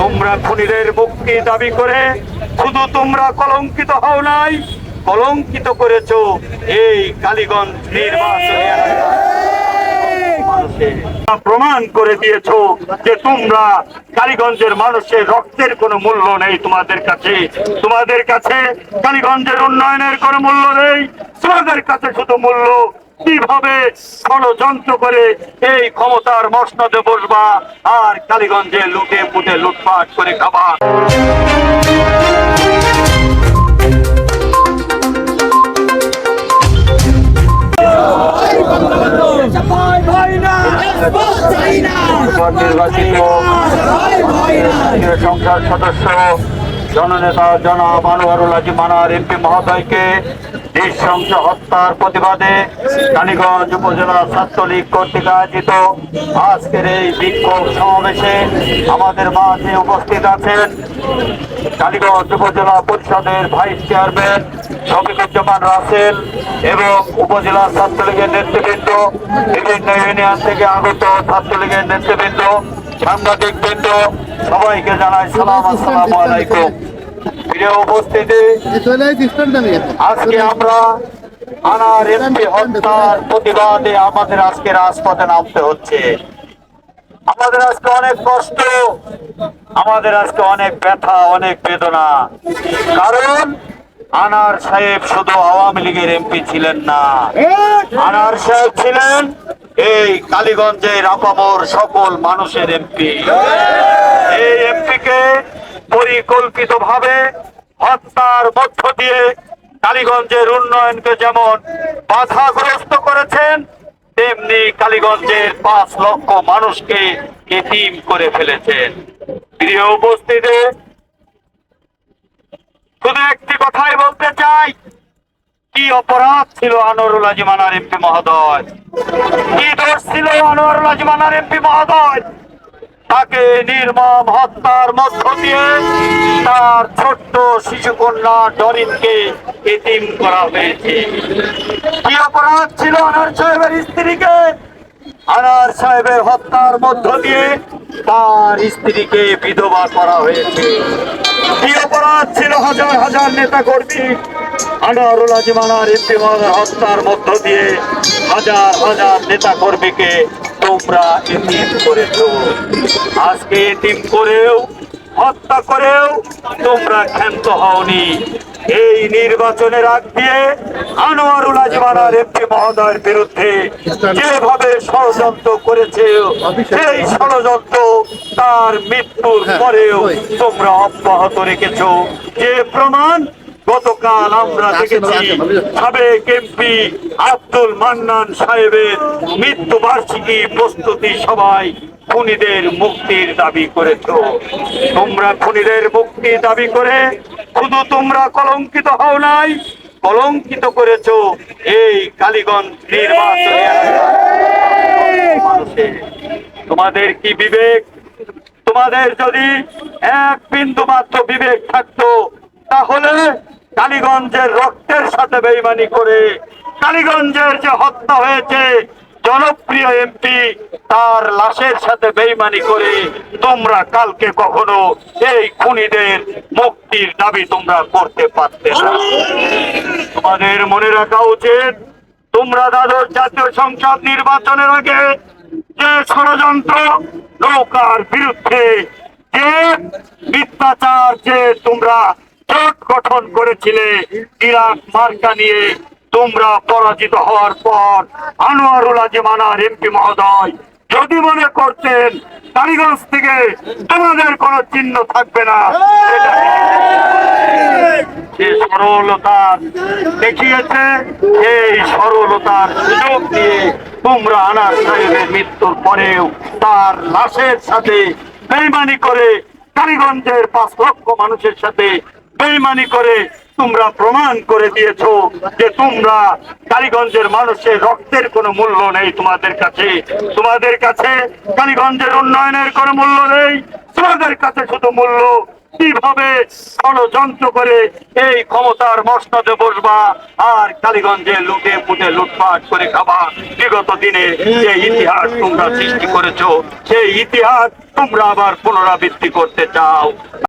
তোমরা খুনিদের মুক্তি দাবি করে শুধু তোমরা কলঙ্কিত হও নাই, কলঙ্কিত করেছো এই কালীগঞ্জ নির্বাচনী প্রমাণ করে দিয়েছো যে তোমরা কালীগঞ্জের মানুষের রক্তের কোনো মূল্য নেই তোমাদের কাছে কালীগঞ্জের উন্নয়নের কোনো মূল্য নেই। তোমাদের কাছে শুধু মূল্য কিভাবে ষড়যন্ত্র করে এই ক্ষমতার মসনদে বসবা আর কালীগঞ্জে লুটে পুটে লুটপাট করে খাবা। নির্বাচিত সংসদ সদস্য জননেতা জনাব আনোয়ারুল আজিম মান্নার এমপি মহোদয়কে নৃশংস হত্যার প্রতিবাদে কালীগঞ্জ উপজেলা ছাত্রলীগ কর্তৃক আয়োজিত আজকের এই বিক্ষোভ সমাবেশে আমাদের মাঝে উপস্থিত আছেন কালীগঞ্জ উপজেলা পরিষদের ভাইস চেয়ারম্যান শফিকুজ্জামান রাসেল এবং উপজেলা ছাত্রলীগের নেতৃবৃন্দ, বিভিন্ন ইউনিয়ন থেকে আগত ছাত্রলীগের নেতৃবৃন্দ, সাংবাদিক বৃন্দ, সবাইকে জানাই সালাম, আসসালামু আলাইকুম। প্রিয় উপস্থিতি, আজকে আমরা আনার এমপি হত্যার প্রতিবাদে আমাদের আজকে রাজপথে নামতে হচ্ছে। আমাদের আজকে অনেক কষ্ট, আমাদের আজকে অনেক ব্যথা, অনেক বেদনা। কারণ আনার সাহেব শুধু আওয়ামী লীগের এমপি ছিলেন না, আনার সাহেব ছিলেন এই কালীগঞ্জের আপামর সকল মানুষের এমপি। এই এমপিকে পরিকল্পিতভাবে হত্যার মধ্য দিয়ে কালীগঞ্জের উন্নয়নকে যেমন বাধাগ্রস্ত করেছেন, তেমনি কালীগঞ্জের 5 লক্ষ মানুষকে এতিম করে ফেলেছেন। প্রিয় উপস্থিতি, শুধু একটি কথাই বলতে চাই, কি অপরাধ ছিল আনোয়ারুল আজিম মান্নার এমপি মহোদয়, কি দোষ ছিল আনোয়ারুল আজিম মান্নার এমপি মহোদয়? তাকে নির্মম হত্যার মধ্য দিয়ে তার ছোট্ট শিশুকন্যা ডরিনকে এতিম করা হয়েছে। কি অপরাধ ছিল আনার সাহেবের স্ত্রীকে? আনার সাহেবের হত্যার মধ্য দিয়ে তার স্ত্রীকে বিধবা করা হয়েছে। কি অপরাধ ছিল হাজার হাজার নেতা কর্মী? আনোয়ারুল আজিম মান্নার এমপি মহোদয়ের হত্যার মধ্য দিয়ে হাজার হাজার নেতা কর্মীকে তোমরা এতিম করেছো। আজকে এতিম করেও, হত্যা করেও তোমরা ক্ষান্ত হওনি। এই নির্বাচনের আগ দিয়ে আনোয়ারুল আজিম মান্নার এমপি মহোদয়ের বিরুদ্ধে যেভাবে ষড়যন্ত্র করেছে, সেই ষড়যন্ত্র তার মৃত্যুর পরেও তোমরা অব্যাহত রেখেছো। যে প্রমাণ গতকাল আমরা দেখেছি, সাবেক এমপি আব্দুল মান্নান সাহেবের মৃত্যুবার্ষিকী প্রস্তুতি সভায় খুনিদের মুক্তির দাবি করেছো। তোমরা খুনিদের মুক্তি দাবি করে শুধু তোমরা কলঙ্কিত হও নাই, কলঙ্কিত করেছো এই কালীগঞ্জ নির্বাচনী এলাকায়। তোমাদের কি বিবেক? তোমাদের যদি এক বিন্দু মাত্র বিবেক থাকতো, তাহলে কালীগঞ্জের রক্তের সাথে বেইমানি করে, কালীগঞ্জের যে হত্যা হয়েছে জনপ্রিয় এমপি তার লাশের সাথে বেইমানি করে তোমরা কালকে কখনো এই খুনিদের মুক্তির দাবি তোমরা করতে পারতে না। তোমাদের মনে রাখা উচিত, তোমরা দ্বাদশ জাতীয় সংসদ নির্বাচনের আগে যে ষড়যন্ত্র নৌকার বিরুদ্ধে, যে মিথ্যাচার, যে তোমরা জোট গঠন করেছিলে ইরাক মার্কা নিয়ে, তোমরা পরাজিত হওয়ার পর আনোয়ারুল আজিম মান্নার এমপি মহোদয় যদি মনে করতেন কালীগঞ্জ থেকে তোমাদের কোন চিহ্ন থাকবে না, যে সরলতা দেখিয়েছে, এই সরলতার সুযোগ দিয়ে তোমরা আনার সাহেবের মৃত্যুর পরেও তার লাশের সাথে বেইমানি করে, কালীগঞ্জের 5 লক্ষ মানুষের সাথে বেইমানি করে তোমরা প্রমাণ করে দিয়েছো যে তোমরা কালীগঞ্জের মানুষের রক্তের কোনো মূল্য নেই তোমাদের কাছে কালীগঞ্জের উন্নয়নের কোনো মূল্য নেই। তোমাদের কাছে শুধু মূল্য কিভাবে ষড়যন্ত্র করে এই ক্ষমতার মসনদে বসবা আর কালীগঞ্জে লুটে পুটে লুটপাট করে খাবা। বিগত দিনে যে ইতিহাস তোমরা সৃষ্টি করেছো সেই ইতিহাস তোমরা আবার পুনরাবৃত্তি করতে চাও।